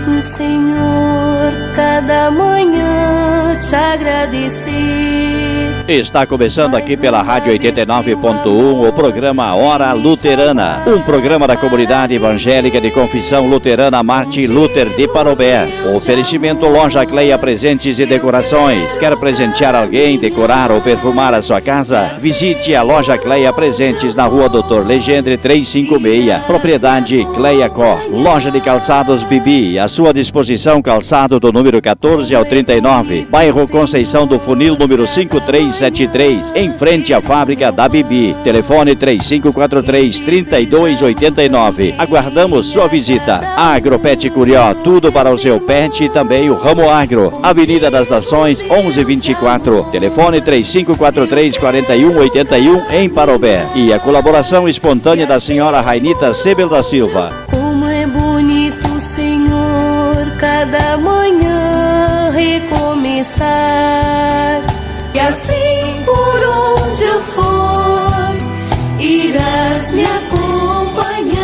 bonito, Senhor, cada manhã te agradecer. Está começando aqui pela Rádio 89.1 o programa Hora Luterana, um programa da comunidade evangélica de confissão luterana Martin Luther de Parobé. Oferecimento Loja Cleia Presentes e Decorações. Quer presentear alguém, decorar ou perfumar a sua casa? Visite a Loja Cleia Presentes na Rua Doutor Legendre 356, propriedade Cleia Cor. Loja de calçados Bibi, à sua disposição calçado do número 14 ao 39, bairro Conceição do Funil, número 5373, em frente à fábrica da Bibi. Telefone 3543-3289. Aguardamos sua visita. Agropet Curió, tudo para o seu pet e também o ramo agro. Avenida das Nações 1124. Telefone 3543-4181 em Parobé. E a colaboração espontânea da senhora Rainita Sebel da Silva. Como é bonito, Senhor, cada manhã recomeçar. E assim por onde eu for, irás me acompanhar.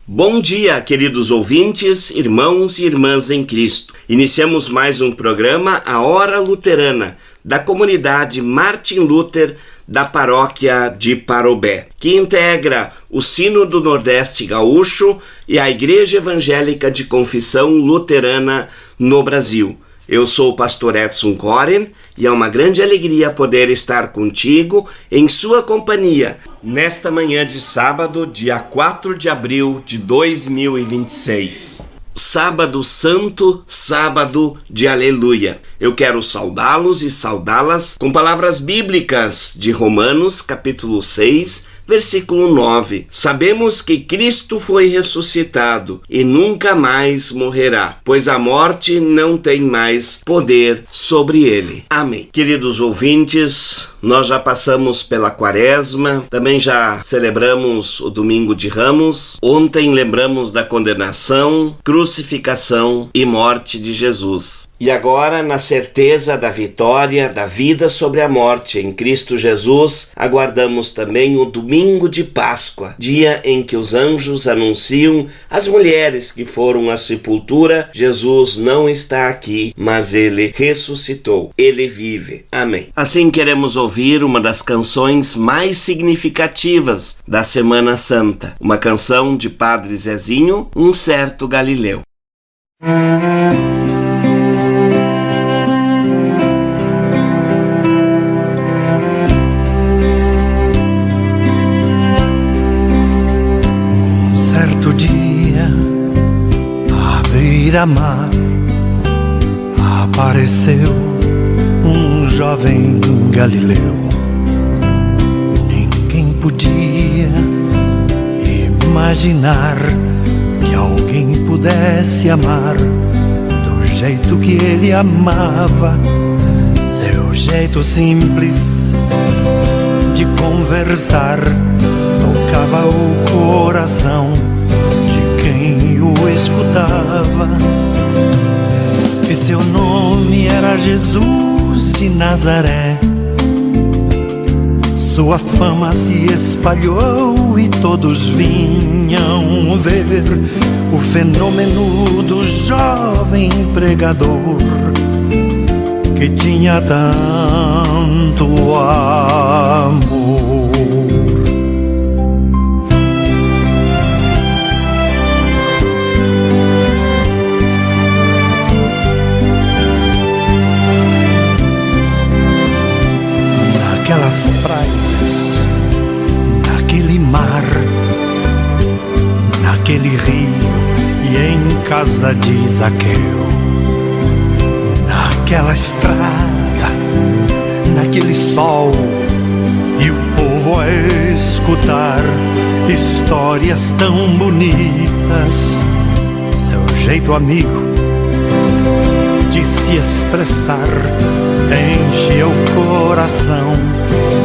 Bom dia, queridos ouvintes, irmãos e irmãs em Cristo. Iniciamos mais um programa, a Hora Luterana, da comunidade Martin Luther, da paróquia de Parobé, que integra o Sino do Nordeste Gaúcho e a Igreja Evangélica de Confissão Luterana no Brasil. Eu sou o pastor Edson Koren e é uma grande alegria poder estar contigo em sua companhia nesta manhã de sábado, dia 4 de abril de 2026. Sábado Santo, sábado de Aleluia. Eu quero saudá-los e saudá-las com palavras bíblicas de Romanos, capítulo 6, versículo 9. Sabemos que Cristo foi ressuscitado e nunca mais morrerá, pois a morte não tem mais poder sobre ele. Amém. Queridos ouvintes, nós já passamos pela Quaresma, também já celebramos o Domingo de Ramos. Ontem lembramos da condenação, crucificação e morte de Jesus. E agora, na certeza da vitória da vida sobre a morte em Cristo Jesus, aguardamos também o Domingo de Páscoa, dia em que os anjos anunciam às mulheres que foram à sepultura: Jesus não está aqui, mas ele ressuscitou, ele vive. Amém. Assim queremos ouvir uma das canções mais significativas da Semana Santa, uma canção de Padre Zezinho, Um Certo Galileu. Mar, apareceu um jovem Galileu. Ninguém podia imaginar que alguém pudesse amar do jeito que ele amava. Seu jeito simples de conversar tocava o coração de quem o escutava. E seu nome era Jesus de Nazaré. Sua fama se espalhou e todos vinham ver o fenômeno do jovem pregador que tinha tanto amor. Naquelas praias, naquele mar, naquele rio e em casa de Zaqueu, naquela estrada, naquele sol e o povo a escutar histórias tão bonitas. Seu jeito amigo de se expressar enche o coração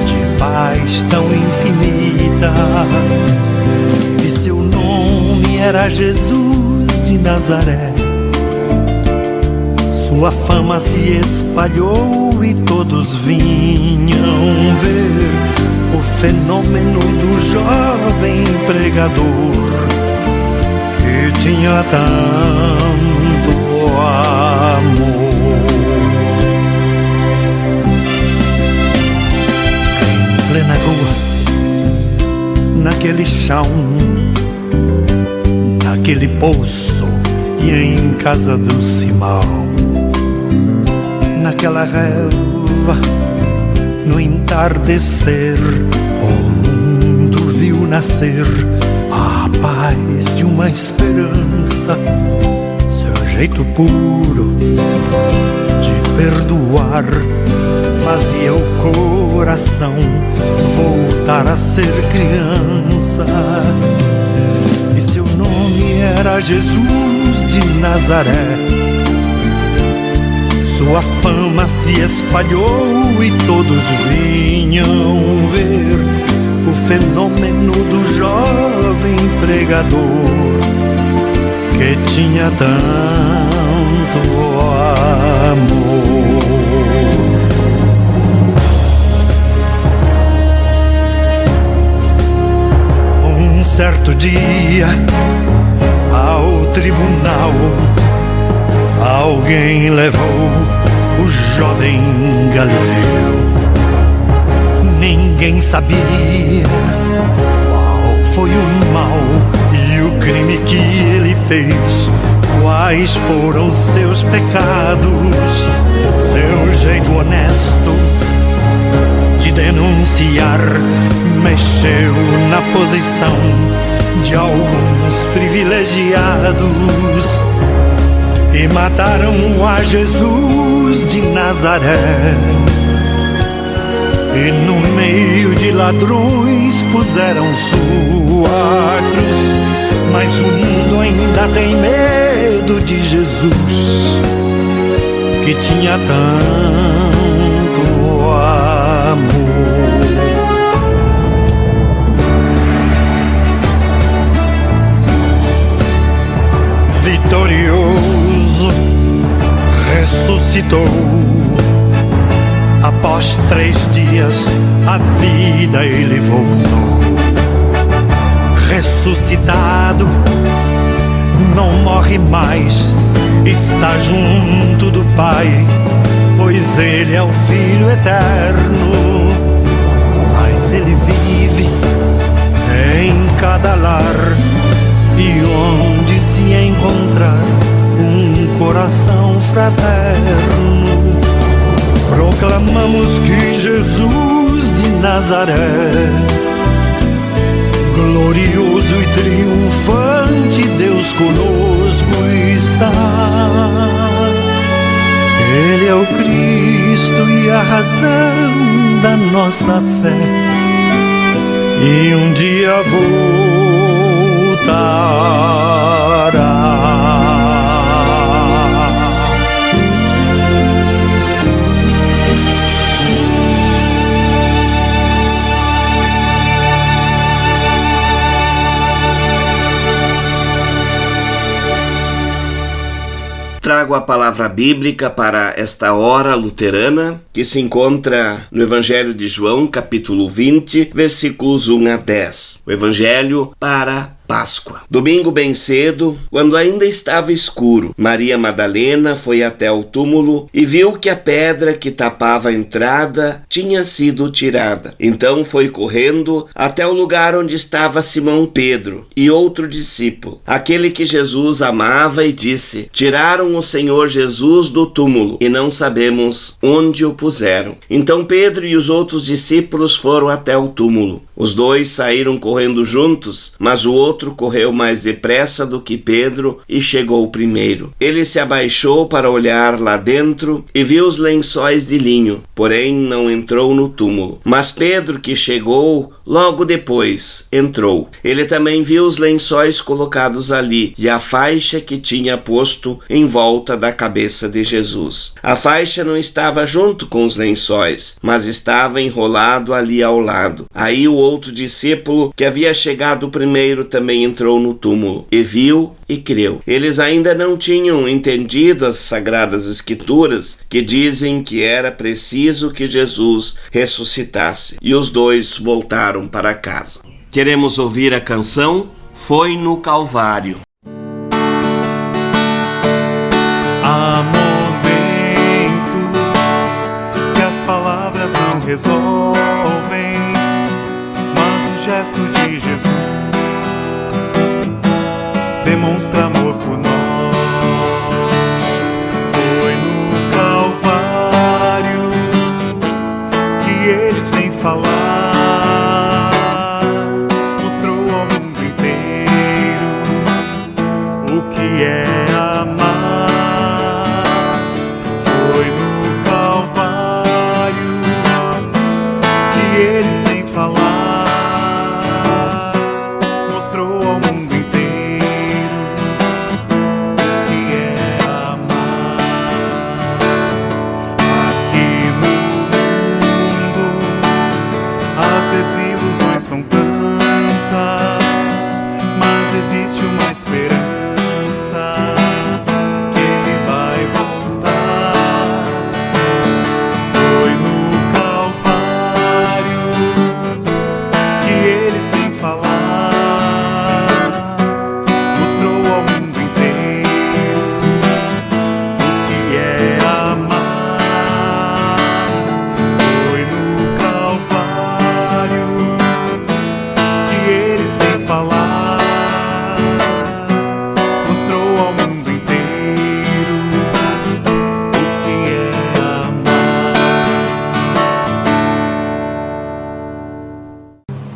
de paz tão infinita. E seu nome era Jesus de Nazaré. Sua fama se espalhou e todos vinham ver o fenômeno do jovem pregador que que tinha tanto amor. Em plena rua, naquele chão, naquele poço e em casa do Simão, naquela relva, no entardecer, o mundo viu nascer a paz de uma esperança, seu jeito puro de perdoar fazia o coração voltar a ser criança. E seu nome era Jesus de Nazaré. Sua fama se espalhou e todos vinham ver o fenômeno do jovem pregador que tinha tanto amor. Um certo dia, ao tribunal, alguém levou o jovem Galileu. Ninguém sabia qual foi o mal e o crime que ele fez, quais foram seus pecados. Seu jeito honesto de denunciar mexeu na posição de alguns privilegiados e mataram a Jesus de Nazaré. E no meio de ladrões puseram sua cruz. Mas o mundo ainda tem medo de Jesus, que tinha tanto amor. Vitorioso, ressuscitou. Após 3 dias, a vida ele voltou. Ressuscitado, não morre mais, está junto do Pai, pois ele é o Filho eterno. Mas ele vive em cada lar, e onde se encontrar um coração fraterno, proclamamos que Jesus de Nazaré, glorioso e triunfante, Deus conosco está. Ele é o Cristo e a razão da nossa fé, e um dia voltará. Trago a palavra bíblica para esta hora luterana, que se encontra no Evangelho de João, capítulo 20, versículos 1 a 10. O Evangelho para Páscoa. Domingo bem cedo, quando ainda estava escuro, Maria Madalena foi até o túmulo e viu que a pedra que tapava a entrada tinha sido tirada. Então foi correndo até o lugar onde estava Simão Pedro e outro discípulo, aquele que Jesus amava, e disse: tiraram o Senhor Jesus do túmulo e não sabemos onde o puseram. Então Pedro e os outros discípulos foram até o túmulo. Os dois saíram correndo juntos, mas o outro correu mais depressa do que Pedro e chegou primeiro. Ele se abaixou para olhar lá dentro e viu os lençóis de linho, porém não entrou no túmulo. Mas Pedro, que chegou logo depois, entrou. Ele também viu os lençóis colocados ali e a faixa que tinha posto em volta da cabeça de Jesus. A faixa não estava junto com os lençóis, mas estava enrolado ali ao lado. Aí o outro discípulo, que havia chegado primeiro, também entrou no túmulo e viu e creu. Eles ainda não tinham entendido as sagradas escrituras, que dizem que era preciso que Jesus ressuscitasse, e os dois voltaram para casa. Queremos ouvir a canção Foi no Calvário. Há momentos que as palavras não resolvem, mas o gesto de Jesus demonstra amor por nós. Foi no Calvário que ele, sem falar, mostrou ao mundo inteiro o que é amar. Foi no Calvário que ele, sem falar, mostrou ao mundo inteiro o que é amar. Aqui no mundo as desilusões são tantas, mas existe uma esperança que ele vai voltar. Foi no Calvário que ele, sem falar, mostrou ao mundo inteiro o que é amar. Foi no Calvário que ele, sem falar, mostrou ao mundo inteiro o que é amar.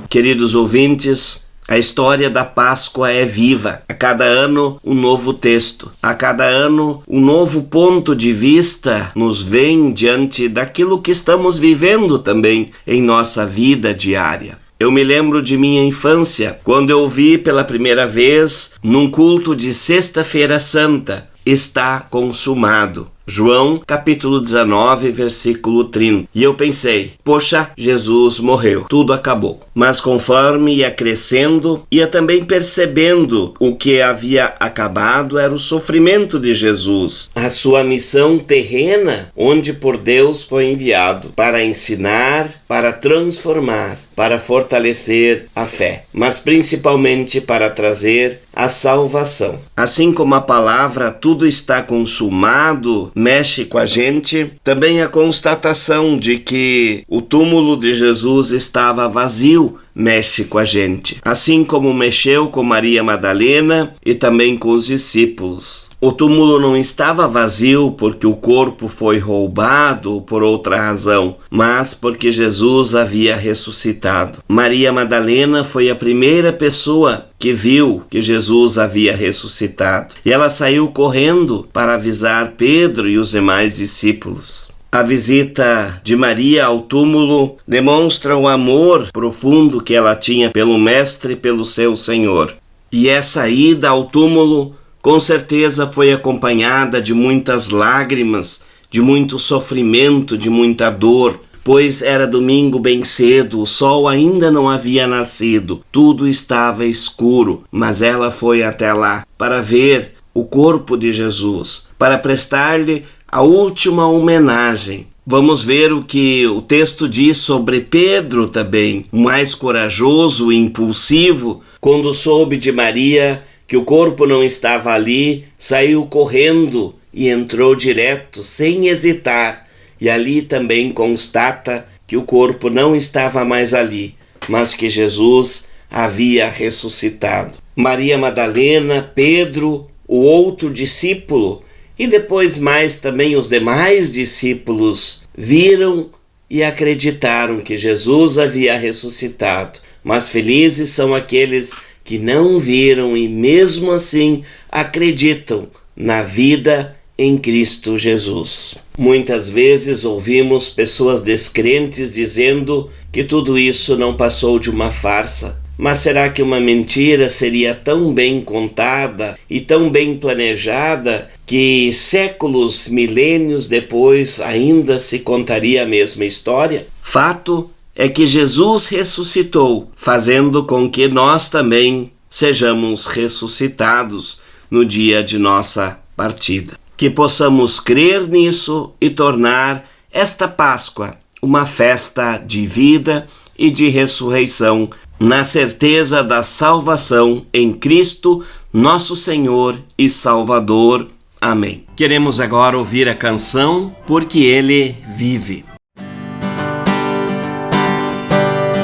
Queridos ouvintes, a história da Páscoa é viva. A cada ano um novo texto, a cada ano um novo ponto de vista nos vem diante daquilo que estamos vivendo também em nossa vida diária. Eu me lembro de minha infância, quando eu ouvi pela primeira vez, num culto de Sexta-feira Santa, está consumado. João, capítulo 19, versículo 30. E eu pensei, poxa, Jesus morreu, tudo acabou. Mas conforme ia crescendo, ia também percebendo o que havia acabado era o sofrimento de Jesus, a sua missão terrena, onde por Deus foi enviado para ensinar, para transformar, para fortalecer a fé, mas principalmente para trazer a salvação. Assim como a palavra tudo está consumado mexe com a gente, também a constatação de que o túmulo de Jesus estava vazio mexe com a gente, assim como mexeu com Maria Madalena e também com os discípulos. O túmulo não estava vazio porque o corpo foi roubado ou por outra razão, mas porque Jesus havia ressuscitado. Maria Madalena foi a primeira pessoa que viu que Jesus havia ressuscitado, e ela saiu correndo para avisar Pedro e os demais discípulos. A visita de Maria ao túmulo demonstra o amor profundo que ela tinha pelo Mestre e pelo seu Senhor. E essa ida ao túmulo com certeza foi acompanhada de muitas lágrimas, de muito sofrimento, de muita dor, pois era domingo bem cedo, o sol ainda não havia nascido, tudo estava escuro, mas ela foi até lá para ver o corpo de Jesus, para prestar-lhe a última homenagem. Vamos ver o que o texto diz sobre Pedro também, o mais corajoso e impulsivo, quando soube de Maria que o corpo não estava ali, saiu correndo e entrou direto, sem hesitar, e ali também constata que o corpo não estava mais ali, mas que Jesus havia ressuscitado. Maria Madalena, Pedro, o outro discípulo, e depois mais também os demais discípulos viram e acreditaram que Jesus havia ressuscitado. Mas felizes são aqueles que não viram e mesmo assim acreditam na vida em Cristo Jesus. Muitas vezes ouvimos pessoas descrentes dizendo que tudo isso não passou de uma farsa. Mas será que uma mentira seria tão bem contada e tão bem planejada que séculos, milênios depois ainda se contaria a mesma história? Fato é que Jesus ressuscitou, fazendo com que nós também sejamos ressuscitados no dia de nossa partida. Que possamos crer nisso e tornar esta Páscoa uma festa de vida e de ressurreição, na certeza da salvação em Cristo, nosso Senhor e Salvador. Amém. Queremos agora ouvir a canção Porque Ele Vive.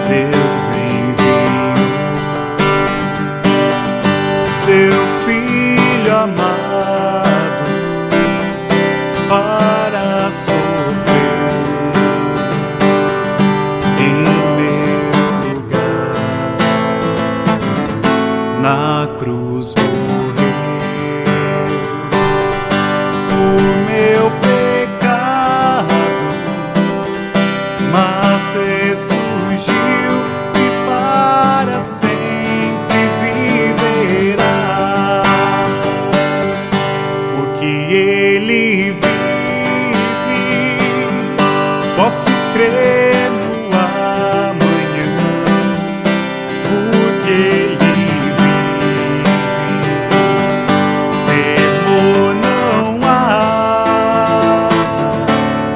Deus enviou seu Filho amado para sofrer em meu lugar, na cruz morrer o meu pecado, mas ressurgiu e para sempre viverá, porque Ele vive. Posso crer no amanhã, porque Ele vive. Temor não há,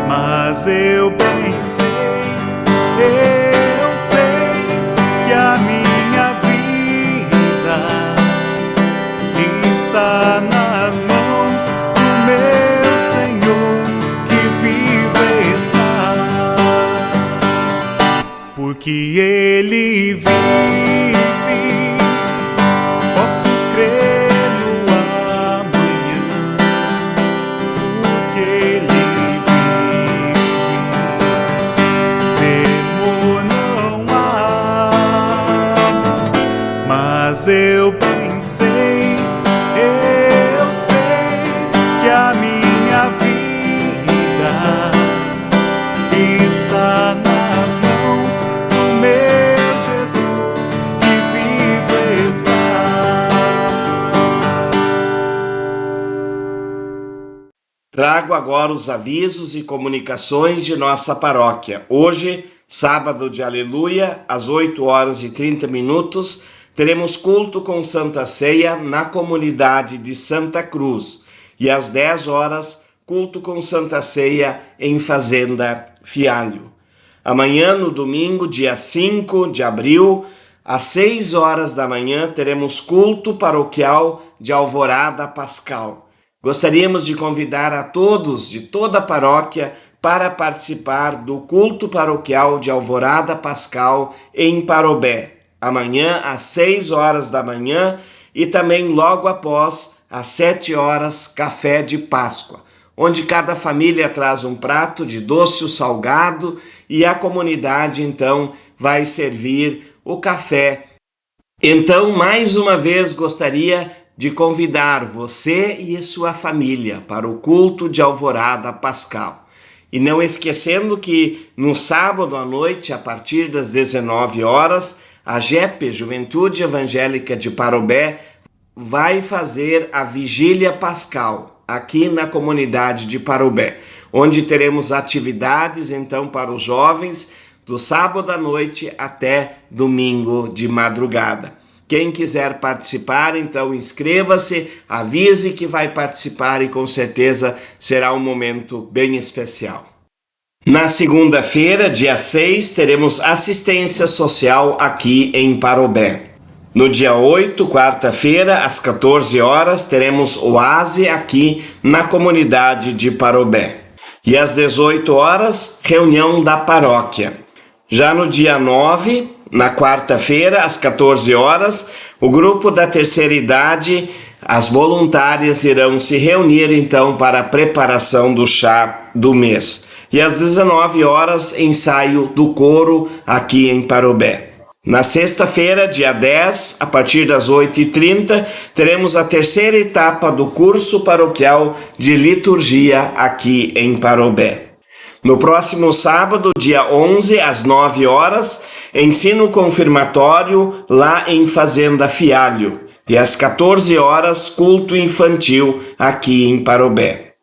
mas eu bem sei, eu sei que a minha vida está nas mãos do meu Senhor, que vive está, porque Ele vive. Posso crer no amanhã, porque Ele vive. Temor não há, mas eu bem sei, eu sei que a minha vida está nas mãos do meu Jesus, que vive está. Trago agora os avisos e comunicações de nossa paróquia. Hoje, sábado de Aleluia, às 8h30, teremos culto com Santa Ceia na comunidade de Santa Cruz. E às 10h, culto com Santa Ceia em Fazenda Fialho. Amanhã, no domingo, dia 5 de abril, às 6h da manhã, teremos culto paroquial de Alvorada Pascal. Gostaríamos de convidar a todos de toda a paróquia para participar do culto paroquial de Alvorada Pascal em Parobé. Amanhã, às 6h da manhã e também logo após, às 7h, café de Páscoa, onde cada família traz um prato de doce ou salgado e a comunidade, então, vai servir o café. Então, mais uma vez, gostaria de convidar você e a sua família para o culto de Alvorada Pascal. E não esquecendo que no sábado à noite, a partir das 19h, a JEP, Juventude Evangélica de Parobé, vai fazer a Vigília Pascal aqui na comunidade de Parobé, onde teremos atividades então para os jovens do sábado à noite até domingo de madrugada. Quem quiser participar, então inscreva-se, avise que vai participar e com certeza será um momento bem especial. Na segunda-feira, dia 6, teremos assistência social aqui em Parobé. No dia 8, quarta-feira, às 14h, teremos oase aqui na comunidade de Parobé. E às 18h, reunião da paróquia. Já no dia 9, na quarta-feira, às 14h, o grupo da terceira idade, as voluntárias irão se reunir então para a preparação do chá do mês. E às 19h, ensaio do coro aqui em Parobé. Na sexta-feira, dia 10, a partir das 8h30, teremos a terceira etapa do curso paroquial de liturgia aqui em Parobé. No próximo sábado, dia 11, às 9h, ensino confirmatório lá em Fazenda Fialho. E às 14h, culto infantil aqui em Parobé.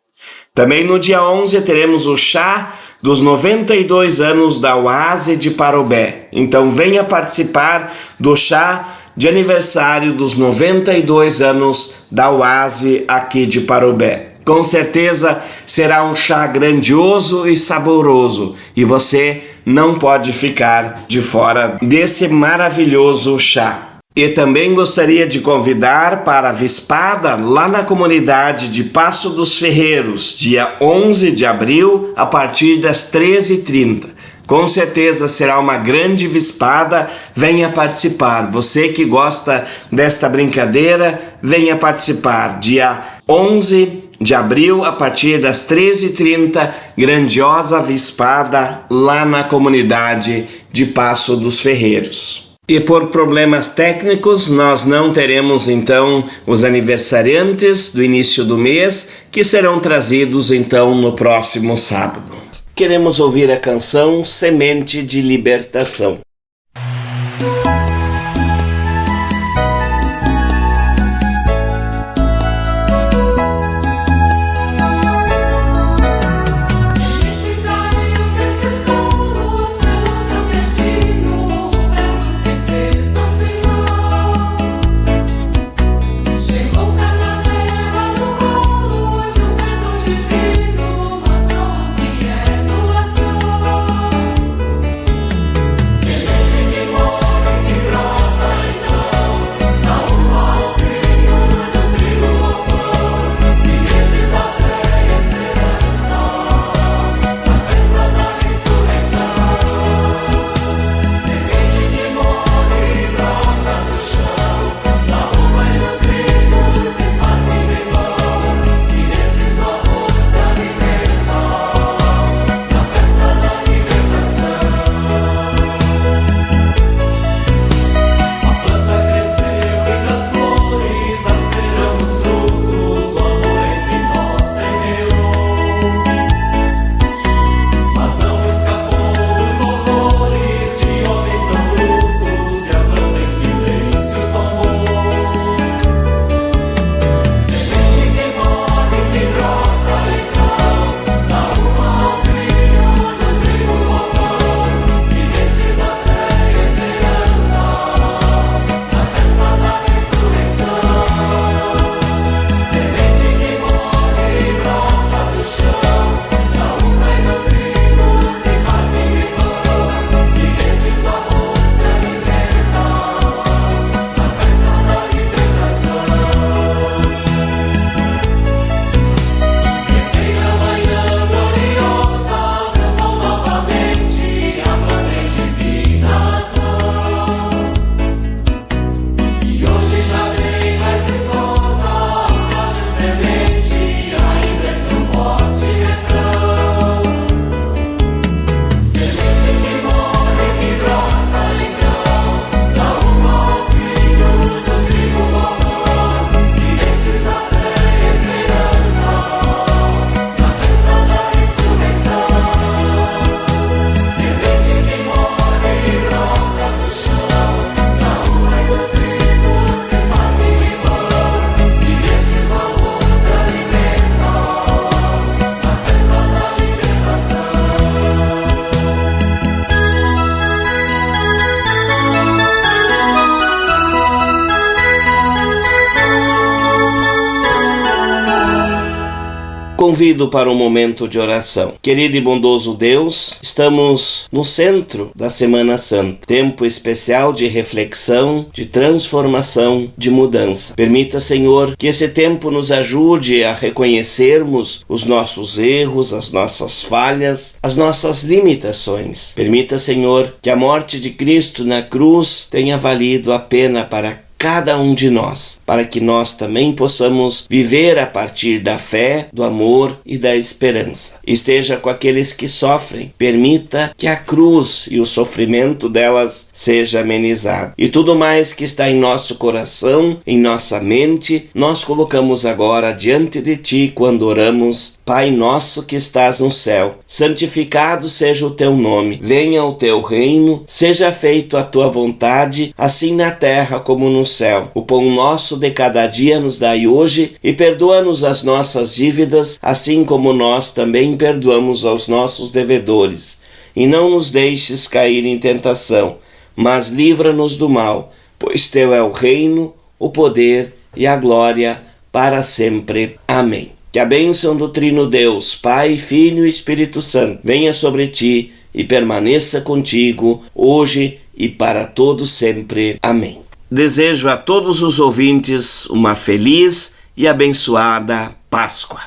Também no dia 11 teremos o chá dos 92 anos da oase de Parobé. Então venha participar do chá de aniversário dos 92 anos da oase aqui de Parobé. Com certeza será um chá grandioso e saboroso e você não pode ficar de fora desse maravilhoso chá. E também gostaria de convidar para a Vispada lá na comunidade de Passo dos Ferreiros, dia 11 de abril, a partir das 13h30. Com certeza será uma grande vispada, venha participar. Você que gosta desta brincadeira, venha participar. Dia 11 de abril, a partir das 13h30, grandiosa vispada lá na comunidade de Passo dos Ferreiros. E por problemas técnicos, nós não teremos então os aniversariantes do início do mês, que serão trazidos então no próximo sábado. Queremos ouvir a canção Semente de Libertação. Convido para um momento de oração. Querido e bondoso Deus, estamos no centro da Semana Santa, tempo especial de reflexão, de transformação, de mudança. Permita, Senhor, que esse tempo nos ajude a reconhecermos os nossos erros, as nossas falhas, as nossas limitações. Permita, Senhor, que a morte de Cristo na cruz tenha valido a pena para cada um de nós, para que nós também possamos viver a partir da fé, do amor e da esperança. Esteja com aqueles que sofrem, permita que a cruz e o sofrimento delas seja amenizado. E tudo mais que está em nosso coração, em nossa mente, nós colocamos agora diante de Ti quando oramos: Pai nosso que estás no céu, santificado seja o Teu nome, venha o Teu reino, seja feito a Tua vontade, assim na terra como no céu. O pão nosso de cada dia nos dai hoje, e perdoa-nos as nossas dívidas, assim como nós também perdoamos aos nossos devedores. E não nos deixes cair em tentação, mas livra-nos do mal, pois Teu é o reino, o poder e a glória para sempre. Amém. Que a bênção do Trino Deus, Pai, Filho e Espírito Santo, venha sobre ti e permaneça contigo, hoje e para todo sempre. Amém. desejo a todos os ouvintes uma feliz e abençoada Páscoa.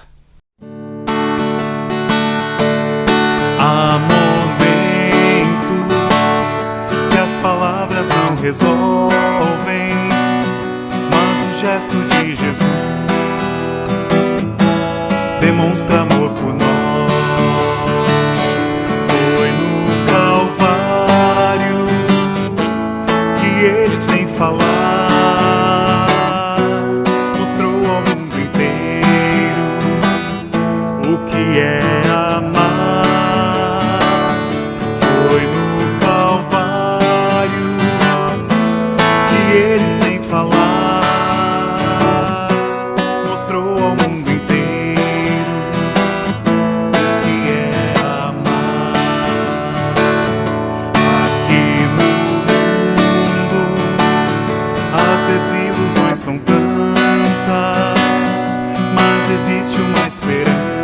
Há momentos que as palavras não resolvem, mas o gesto de Jesus demonstra amor por nós. Foi no Calvário que ele, sem falar, mostrou ao mundo inteiro o que é amar. Foi no Calvário que ele, sem falar, mostrou ao mundo inteiro o que é amar. Aqui no mundo as desilusões são tantas, mas existe uma esperança